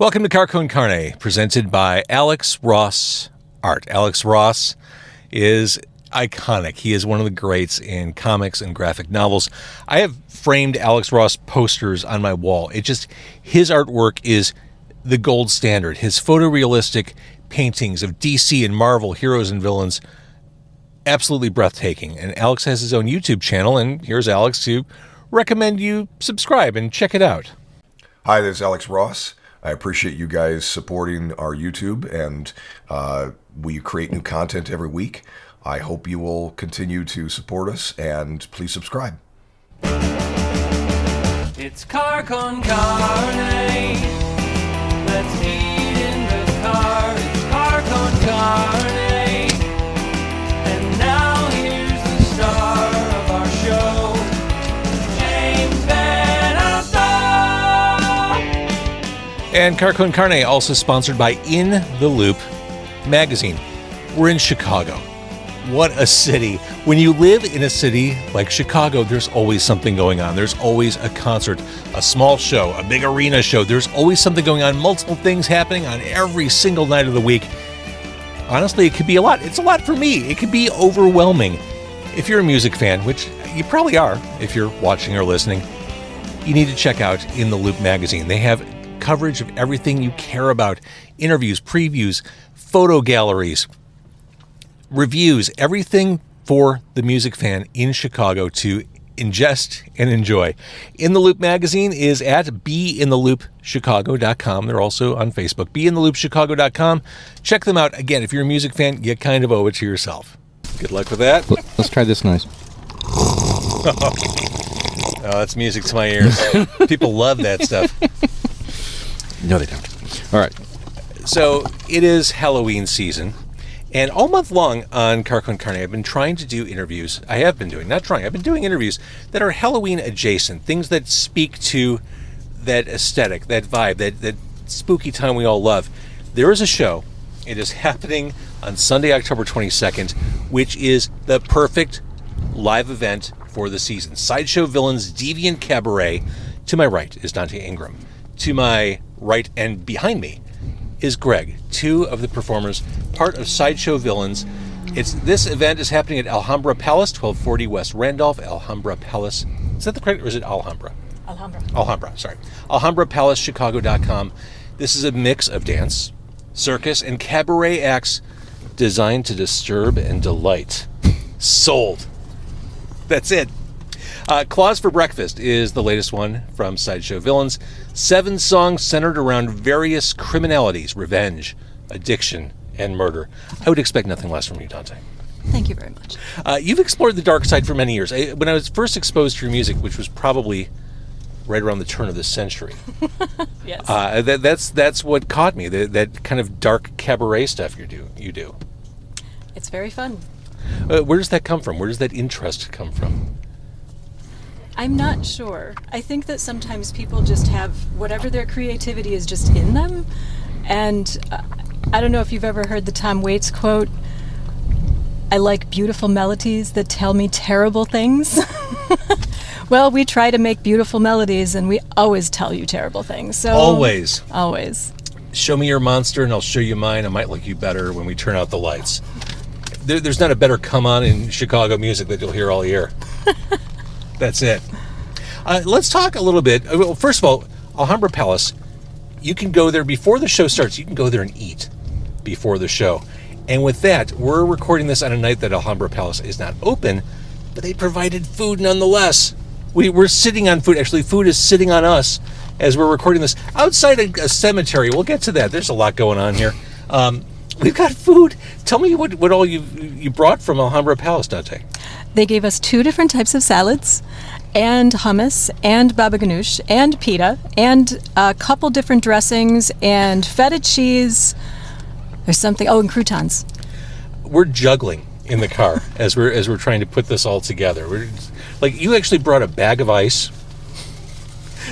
Welcome to Car Con Carne, presented by Alex Ross Art. Alex Ross is iconic. He is one of the greats in comics and graphic novels. I have framed Alex Ross posters on my wall. His artwork is the gold standard. His photorealistic paintings of DC and Marvel heroes and villains, absolutely breathtaking. And Alex has his own YouTube channel, and here's Alex to recommend you subscribe and check it out. Hi, this is Alex Ross. I appreciate you guys supporting our YouTube, and we create new content every week. I hope you will continue to support us, and please subscribe. It's Car Con Carne. Let's eat in the car. It's Car Con Carne. And now here's the star of our show, James Van Alstyne. And Car Con Carne, also sponsored by In the Loop magazine. We're in Chicago. What a city. When you live in a city like Chicago, there's always something going on. There's always a concert, a small show, a big arena show. There's always something going on, multiple things happening on every single night of the week. Honestly, it could be a lot. It's a lot for me. It could be overwhelming. If you're a music fan, which you probably are if you're watching or listening, you need to check out In the Loop magazine. They have coverage of everything you care about. Interviews, previews, photo galleries, reviews, everything for the music fan in Chicago to ingest and enjoy. In the Loop magazine is at beintheloopchicago.com. They're also on Facebook. Beintheloopchicago.com. Check them out. Again, if you're a music fan, you kind of owe it to yourself. Good luck with that. Let's try this noise. Oh, that's music to my ears. People love that stuff. No, they don't. All right. So it is Halloween season. And all month long on Car Con Carne, I've been trying to do interviews. I've been doing interviews that are Halloween adjacent, things that speak to that aesthetic, that vibe, that spooky time we all love. There is a show. It is happening on Sunday, October 22nd, which is the perfect live event for the season. Sideshow Villains Deviant Cabaret. To my right is Dante Ingram. To my right and behind me is Greg, two of the performers, part of Sideshow Villains. This event is happening at Alhambra Palace, 1240 West Randolph, Alhambra Palace. Is that the correct, or is it Alhambra? Alhambra, sorry. Alhambra Palace, Chicago.com. This is a mix of dance, circus, and cabaret acts designed to disturb and delight. Sold. That's it. Claws for Breakfast is the latest one from Sideshow Villains. 7 songs centered around various criminalities, revenge, addiction, and murder. I would expect nothing less from you, Dante. Thank you very much. You've explored the dark side for many years. When I was first exposed to your music, which was probably right around the turn of the century, Yes. that's what caught me, that kind of dark cabaret stuff you do. It's very fun. Where does that come from? Where does that interest come from? I'm not sure. I think that sometimes people just have whatever their creativity is just in them. And I don't know if you've ever heard the Tom Waits quote, "I like beautiful melodies that tell me terrible things." Well, we try to make beautiful melodies, and we always tell you terrible things. So Always. Show me your monster and I'll show you mine. I might like you better when we turn out the lights. There's not a better come on in Chicago music that you'll hear all year. That's it. Let's talk a little bit. Well, first of all, Alhambra Palace, you can go there before the show starts. You can go there and eat before the show. And with that, we're recording this on a night that Alhambra Palace is not open, but they provided food nonetheless. We're sitting on food. Actually, food is sitting on us as we're recording this outside a cemetery. We'll get to that. There's a lot going on here. We've got food. Tell me what all you brought from Alhambra Palace, Dante. They gave us 2 different types of salads, and hummus, and baba ganoush, and pita, and a couple different dressings, and feta cheese. There's something. Oh, and croutons. We're juggling in the car as we're trying to put this all together. You actually brought a bag of ice.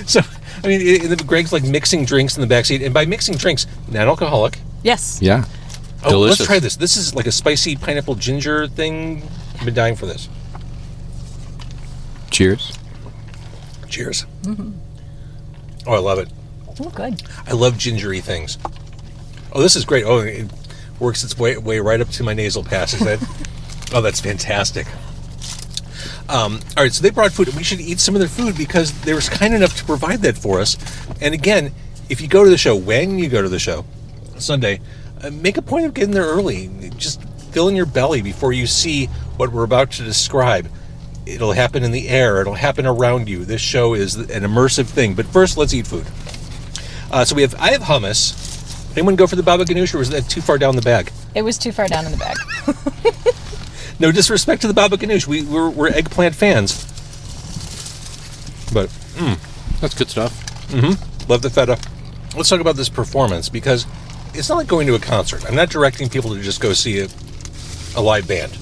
So I mean, Greg's like mixing drinks in the backseat, and by mixing drinks, non-alcoholic. Yes. Yeah. Oh, Delicious. let's try this. This is like a spicy pineapple ginger thing. I've been dying for this. Cheers. Cheers. Mm-hmm. Oh, I love it. Oh, good. I love gingery things. Oh, this is great. Oh, it works its way right up to my nasal passages. Oh, that's fantastic. All right, so they brought food. We should eat some of their food because they were kind enough to provide that for us. And again, if you go to the show, when you go to the show, Sunday, make a point of getting there early. Just fill in your belly before you see what we're about to describe. It'll happen in the air. It'll happen around you. This show is an immersive thing. But first, let's eat food. I have hummus. Anyone go for the baba ganoush, or was that too far down the bag? It was too far down in the bag. No disrespect to the baba ganoush. We're eggplant fans. But, That's good stuff. love the feta. Let's talk about this performance, because it's not like going to a concert. I'm not directing people to just go see a live band.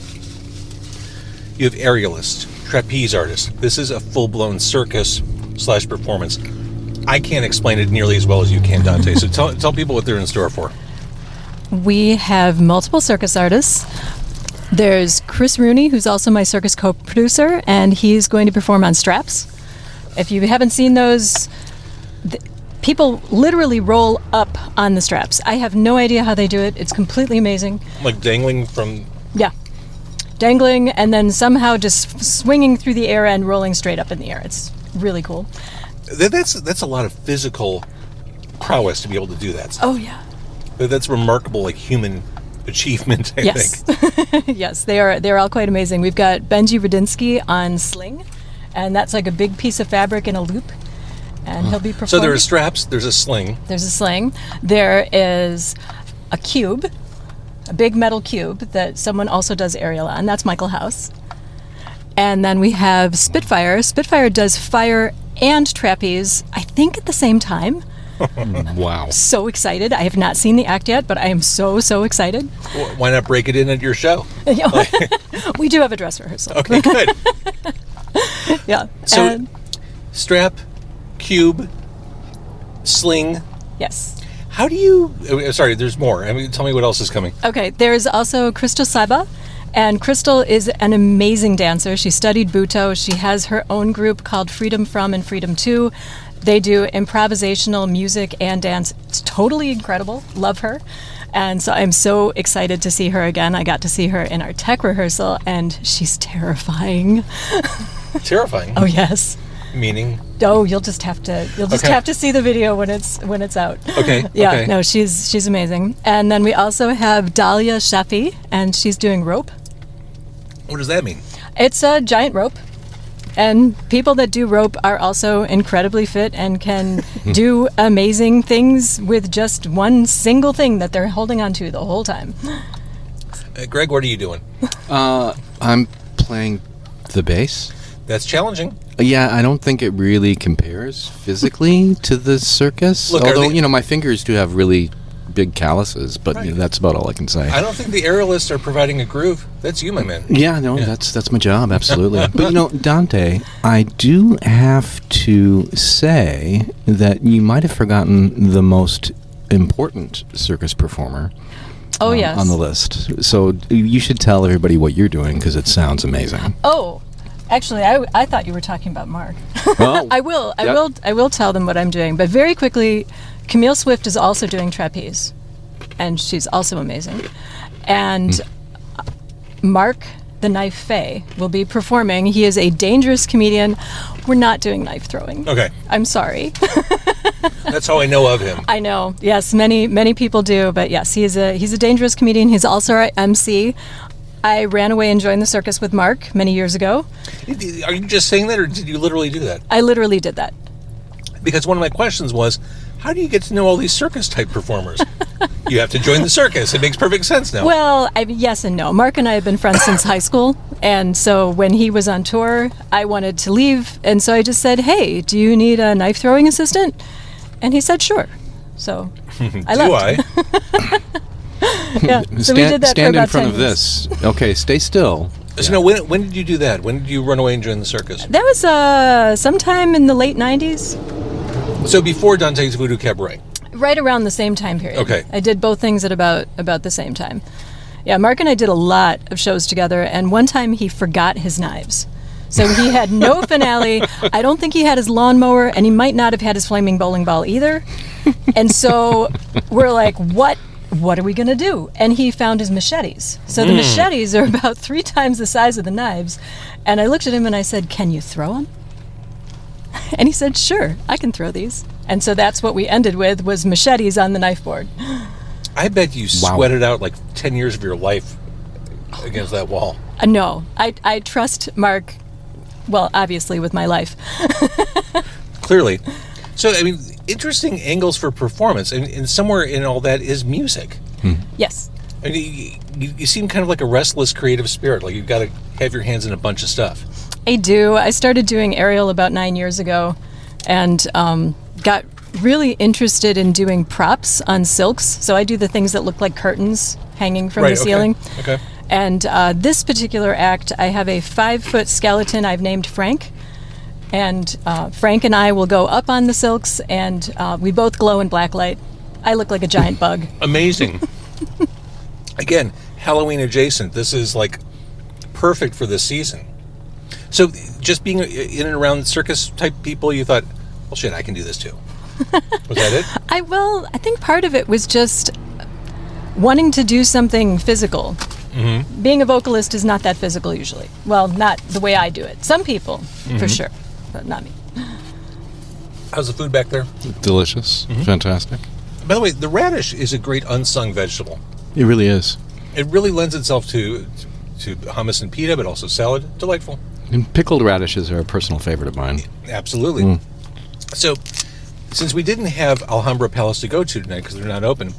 You have aerialists, trapeze artists. This is a full-blown circus/performance. I can't explain it nearly as well as you can, Dante. So tell people what they're in store for. We have multiple circus artists. There's Chris Rooney, who's also my circus co-producer, and he's going to perform on straps. If you haven't seen those, people literally roll up on the straps. I have no idea how they do it. It's completely amazing. Like dangling from... Yeah. Dangling and then somehow just swinging through the air and rolling straight up in the air. It's really cool. That's a lot of physical prowess to be able to do that. Oh, yeah. That's remarkable, like, human achievement, I think. Yes, they're all quite amazing. We've got Benji Radinsky on sling, and that's like a big piece of fabric in a loop, and he'll be performing. So there are straps, there's a sling. There's a sling. There is a cube, a big metal cube that someone also does aerial on. That's Michael House. And then we have Spitfire. Spitfire does fire and trapeze, I think at the same time. Wow. So excited. I have not seen the act yet, but I am so excited. Well, why not break it in at your show? We do have a dress rehearsal. Okay, good. Yeah. So, And- strap, cube, sling. yes. How do you... Sorry, there's more. I mean, tell me what else is coming. Okay, there's also Crystal Saba, and Crystal is an amazing dancer. She studied Buto. She has her own group called Freedom From and Freedom To. They do improvisational music and dance. It's totally incredible. Love her. And so I'm so excited to see her again. I got to see her in our tech rehearsal, and she's terrifying. Terrifying. Oh, yes. Meaning? Oh, you'll just have to see the video when it's out. Okay. Yeah, okay. no, she's amazing. And then we also have Dahlia Shafi, and she's doing rope. What does that mean? It's a giant rope. And people that do rope are also incredibly fit and can do amazing things with just one single thing that they're holding on to the whole time. Greg, what are you doing? I'm playing the bass. That's challenging. Yeah, I don't think it really compares physically to the circus. Look, are although, they- my fingers do have really big calluses, but Right. that's about all I can say. I don't think the aerialists are providing a groove. That's you, my man. Yeah, no, that's my job, absolutely. But Dante, I do have to say that you might have forgotten the most important circus performer Oh, yes. on the list. So you should tell everybody what you're doing because it sounds amazing. Oh, actually, I thought you were talking about Mark. Oh, I will Yep. tell them what I'm doing. But very quickly, Camille Swift is also doing trapeze, and she's also amazing. And Mark the Knife Faye will be performing. He is a dangerous comedian. We're not doing knife throwing. Okay. I'm sorry. That's how I know of him. I know. Yes, many people do, but yes, he's a dangerous comedian. He's also our MC. I ran away and joined the circus with Mark many years ago. Are you just saying that, or did you literally do that? I literally did that. Because one of my questions was, how do you get to know all these circus-type performers? You have to join the circus. It makes perfect sense now. Well, yes and no. Mark and I have been friends since high school, and so when he was on tour, I wanted to leave, and so I just said, "Hey, do you need a knife throwing assistant?" And he said, "Sure." So I left. Yeah. So we did that stand for in about front 10 of years. this. Okay, stay still. So now, when did you do that? When did you run away and join the circus? That was sometime in the late '90s, So before Dante's Voodoo Cabaret. right around the same time period. Okay. I did both things at about the same time. Yeah, Mark and I did a lot of shows together, and one time he forgot his knives. So he had no finale. I don't think he had his lawnmower, and he might not have had his flaming bowling ball either. And so we're like, what are we going to do? And he found his machetes. So the machetes are about 3 times the size of the knives. And I looked at him and I said, can you throw them? And he said, sure, I can throw these. And so that's what we ended with, was machetes on the knife board. I bet you sweated out like 10 years of your life against that wall. No, I trust Mark, well, obviously with my life. Clearly. So, I mean, interesting angles for performance, and somewhere in all that is music. Yes. I mean, you seem kind of like a restless creative spirit, like you've got to have your hands in a bunch of stuff. I do. I started doing aerial about 9 years ago, and got really interested in doing props on silks. So I do the things that look like curtains hanging from the ceiling. Okay. And this particular act, I have a 5-foot skeleton I've named Frank. And Frank and I will go up on the silks, and we both glow in black light. I look like a giant bug. Amazing. Again, Halloween adjacent. This is like perfect for this season. So just being in and around circus type people, you thought, well, shit, I can do this too. Was that it? I think part of it was just wanting to do something physical. Mm-hmm. Being a vocalist is not that physical usually. Well, not the way I do it. Some people, for sure, but not me. How's the food back there? Delicious. Fantastic. By the way, the radish is a great unsung vegetable. It really is. It really lends itself to hummus and pita, but also salad. Delightful. And pickled radishes are a personal favorite of mine. Absolutely. So, since we didn't have Alhambra Palace to go to tonight because they're not open,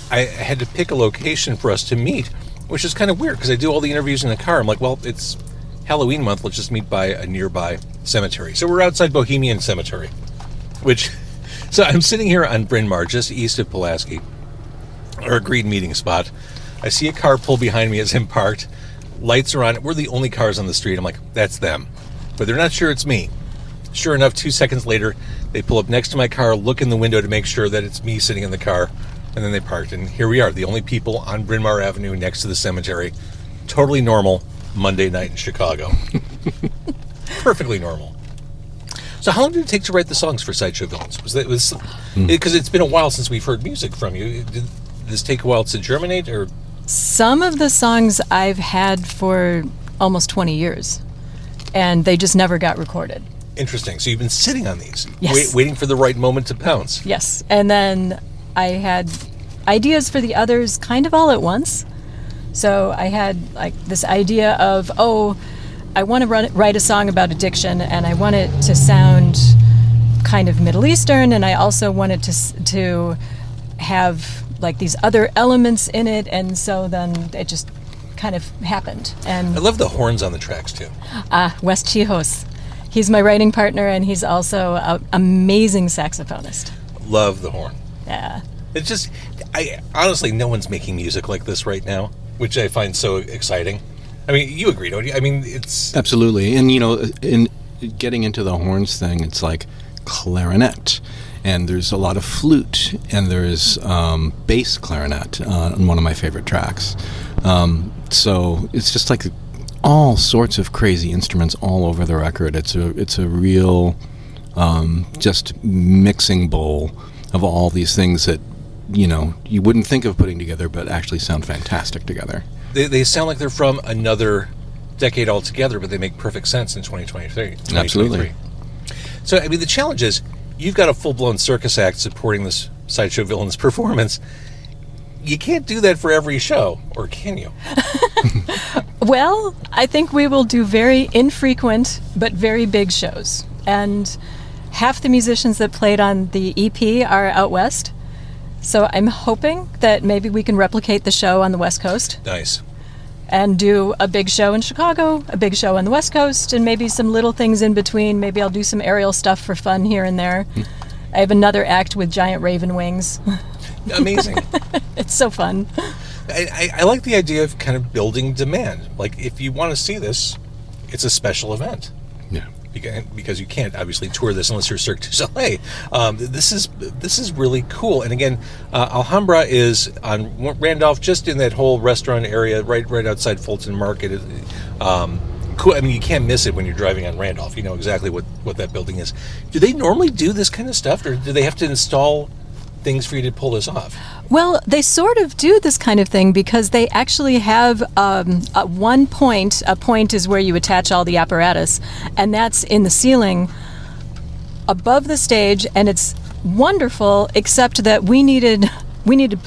I had to pick a location for us to meet, which is kind of weird because I do all the interviews in the car. I'm like, well, it's Halloween month. Let's just meet by a nearby cemetery. So we're outside Bohemian Cemetery, so I'm sitting here on Bryn Mawr, just east of Pulaski, our agreed meeting spot. I see a car pull behind me as I'm parked. Lights are on. We're the only cars on the street. I'm like, that's them. But they're not sure it's me. Sure enough, 2 seconds later, they pull up next to my car, look in the window to make sure that it's me sitting in the car, and then they parked. And here we are, the only people on Bryn Mawr Avenue next to the cemetery. Totally normal Monday night in Chicago. Perfectly normal. So how long did it take to write the songs for Sideshow Villains? Because it's been a while since we've heard music from you. Did this take a while to germinate, or? Some of the songs I've had for almost 20 years, and they just never got recorded. Interesting. So you've been sitting on these, yes, waiting for the right moment to pounce. Yes, and then I had ideas for the others kind of all at once. So I had like this idea of, I want to write a song about addiction, and I want it to sound kind of Middle Eastern, and I also wanted to have like these other elements in it, and so then it just kind of happened. And I love the horns on the tracks too. Wes Chihos. He's my writing partner, and he's also an amazing saxophonist. Love the horn. Yeah. It's just, honestly, no one's making music like this right now, which I find so exciting. I mean, you agree, don't you? I mean, it's... Absolutely. And, in getting into the horns thing, it's like clarinet. And there's a lot of flute, and there's bass clarinet on one of my favorite tracks. So it's just like all sorts of crazy instruments all over the record. It's a real just mixing bowl of all these things that you wouldn't think of putting together, but actually sound fantastic together. They sound like they're from another decade altogether, but they make perfect sense in 2023. Absolutely. So, I mean, the challenge is, you've got a full-blown circus act supporting this Sideshow Villains performance. You can't do that for every show, or can you? Well, I think we will do very infrequent but very big shows. And half the musicians that played on the EP are out west. So I'm hoping that maybe we can replicate the show on the West Coast. Nice. And do a big show in Chicago, a big show on the West Coast, and maybe some little things in between. Maybe I'll do some aerial stuff for fun here and there. I have another act with giant raven wings. Amazing. It's so fun. I like the idea of kind of building demand. Like, if you want to see this, it's a special event. Yeah. Because you can't obviously tour this unless you're Cirque du Soleil. This is really cool. And again, Alhambra is on Randolph, just in that whole restaurant area, right outside Fulton Market. cool. I mean, you can't miss it when you're driving on Randolph. You know exactly what that building is. Do they normally do this kind of stuff, or do they have to install things for you to pull this off? Well, they sort of do this kind of thing because they actually have one point. A point is where you attach all the apparatus, and that's in the ceiling above the stage, and it's wonderful, except that we needed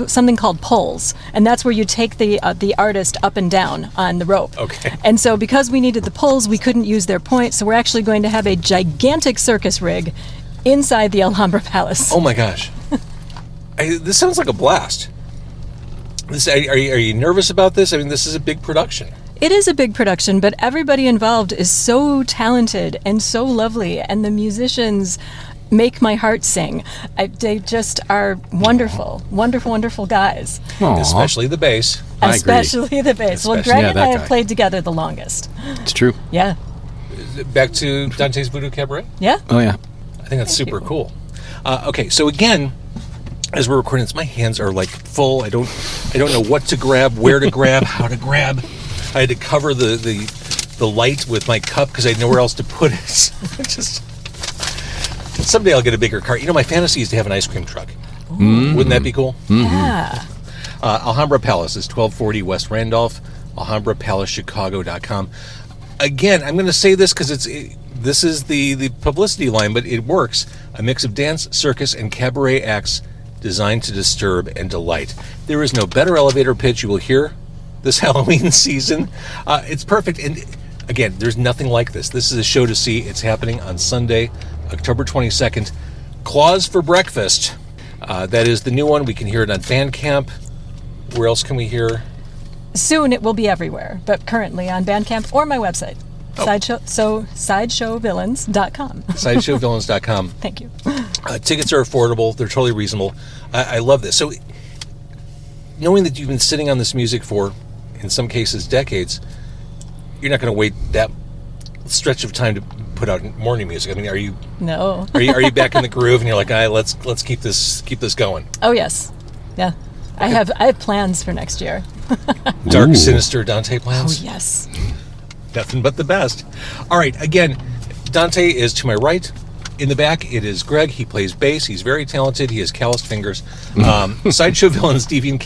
something called poles, and that's where you take the artist up and down on the rope. Okay. And so because we needed the poles, we couldn't use their point, so we're actually going to have a gigantic circus rig inside the Alhambra Palace. Oh my gosh. This sounds like a blast. Are you nervous about this? I mean, this is a big production. It is a big production, but everybody involved is so talented and so lovely, and the musicians make my heart sing. They just are wonderful, wonderful, wonderful guys. Aw. Especially the bass. I agree. Especially the bass. Well, Especially- Greg yeah, and that I guy. have played together the longest. It's true. Yeah. Back to Dante's Voodoo Cabaret. Yeah. Oh, yeah. I think that's Thank super you. cool. Okay, so again, as we're recording this, my hands are like full. I don't know what to grab, where to grab, how to grab. I had to cover the light with my cup because I had nowhere else to put it. So just someday I'll get a bigger cart. You know, my fantasy is to have an ice cream truck. Wouldn't that be cool? Yeah. Alhambra Palace is 1240 West Randolph. AlhambraPalaceChicago.com. Again, I'm going to say this because this is the publicity line, but it works. A mix of dance, circus, and cabaret acts designed to disturb and delight. There is no better elevator pitch you will hear this Halloween season. It's perfect. And again, there's nothing like this. This is a show to see. It's happening on Sunday, October 22nd. Claws for Breakfast. That is the new one. We can hear it on Bandcamp. Where else can we hear? Soon it will be everywhere, but currently on Bandcamp or my website. Sideshowvillains.com. Sideshowvillains.com. Thank you. Tickets are affordable. They're totally reasonable. I love this. So, knowing that you've been sitting on this music for, in some cases, decades, you're not going to wait that stretch of time to put out more new music. I mean, are you No. are you back in the groove and you're like, let's keep this going? Oh yes. Yeah. I have plans for next year. Dark, Ooh. sinister Dante Oh plans. yes. Nothing but the best. All right, again, Dante is to my right. In the back, it is Greg. He plays bass. He's very talented. He has calloused fingers. Sideshow Villains Deviant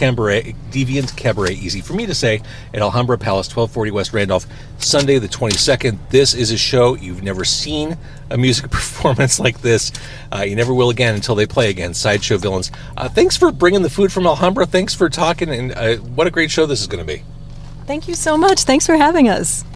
Cabaret, easy for me to say, at Alhambra Palace, 1240 West Randolph, Sunday the 22nd. This is a show. You've never seen a music performance like this. You never will again until they play again. Sideshow Villains. Thanks for bringing the food from Alhambra. Thanks for talking, and what a great show this is going to be. Thank you so much. Thanks for having us.